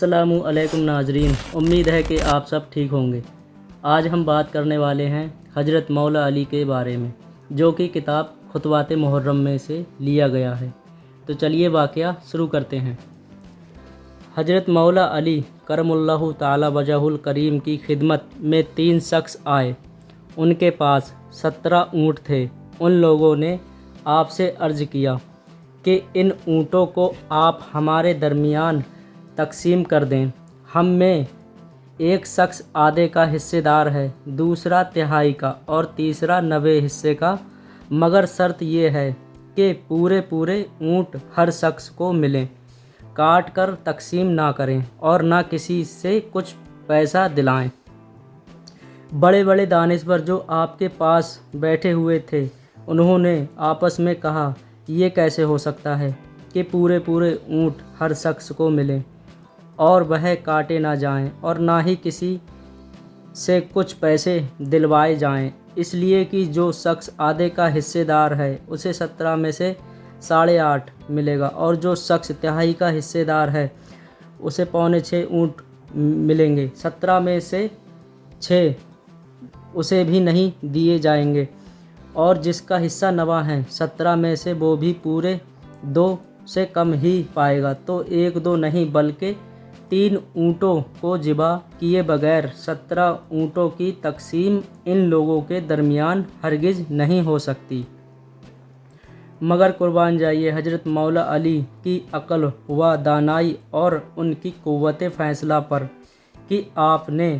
अस्सलामु अलैकुम नाजरीन, उम्मीद है कि आप सब ठीक होंगे। आज हम बात करने वाले हैं हज़रत मौला अली के बारे में, जो कि किताब खुतवात मुहर्रम में से लिया गया है। तो चलिए वाक़या शुरू करते हैं। हज़रत मौला अली करमुल्लाहु ताला वजहुल करीम की खिदमत में 3 शख्स आए। उनके पास 17 ऊँट थे। उन लोगों ने आपसे अर्ज़ किया कि इन ऊँटों को आप हमारे दरमियान तकसीम कर दें। हम में एक शख्स आधे का हिस्सेदार है, दूसरा तिहाई का और तीसरा 90 हिस्से का, मगर शर्त यह है कि पूरे पूरे ऊँट हर शख्स को मिलें, काट कर तकसीम ना करें और ना किसी से कुछ पैसा दिलाएं। बड़े बड़े दानिशवर जो आपके पास बैठे हुए थे, उन्होंने आपस में कहा, ये कैसे हो सकता है कि पूरे पूरे ऊँट हर शख्स को मिलें और वह काटे ना जाएं और ना ही किसी से कुछ पैसे दिलवाए जाएं, इसलिए कि जो शख्स आधे का हिस्सेदार है उसे 17 में से 8.5 मिलेगा और जो शख्स तिहाई का हिस्सेदार है उसे 6.25 ऊँट मिलेंगे। 17 में से 6 उसे भी नहीं दिए जाएंगे और जिसका हिस्सा नवा है 17 में से वो भी पूरे 2 से कम ही पाएगा। तो 1-2 नहीं बल्कि 3 ऊँटों को ज़िबा किए बगैर 17 ऊँटों की तकसीम इन लोगों के दरमियान हरगिज़ नहीं हो सकती। मगर कुर्बान जाइए हज़रत मौला अली की अक्ल व दानाई और उनकी क़ुव्वत फ़ैसला पर कि आपने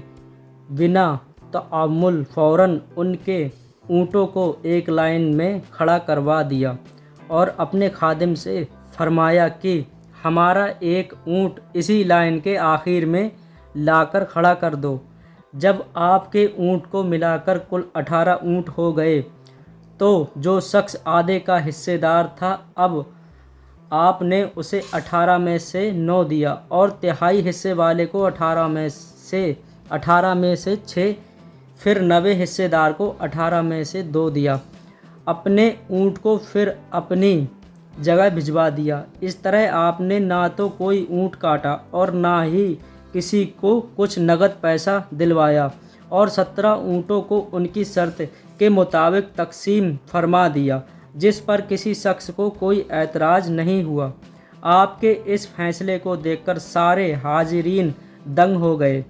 बिना तअम्मुल फ़ौरन उनके ऊँटों को एक लाइन में खड़ा करवा दिया और अपने खादिम से फरमाया कि हमारा एक ऊँट इसी लाइन के आखिर में लाकर खड़ा कर दो। जब आपके ऊँट को मिलाकर कुल 18 ऊँट हो गए तो जो शख्स आधे का हिस्सेदार था, अब आपने उसे 18 में से 9 दिया और तिहाई हिस्से वाले को 18 में से 6, फिर 90 हिस्सेदार को 18 में से 2 दिया। अपने ऊँट को फिर अपनी जगह भिजवा दिया। इस तरह आपने ना तो कोई ऊँट काटा और ना ही किसी को कुछ नगद पैसा दिलवाया और 17 ऊँटों को उनकी शर्त के मुताबिक तकसीम फरमा दिया, जिस पर किसी शख्स को कोई ऐतराज़ नहीं हुआ। आपके इस फैसले को देखकर सारे हाजिरीन दंग हो गए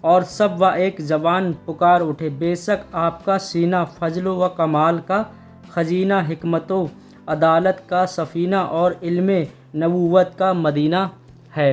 और सब व एक ज़बान पुकार उठे, बेशक आपका सीना फजल व कमाल का खजीना, हिकमतो अदालत का सफ़ीना और इल्मे नबूवत का मदीना है।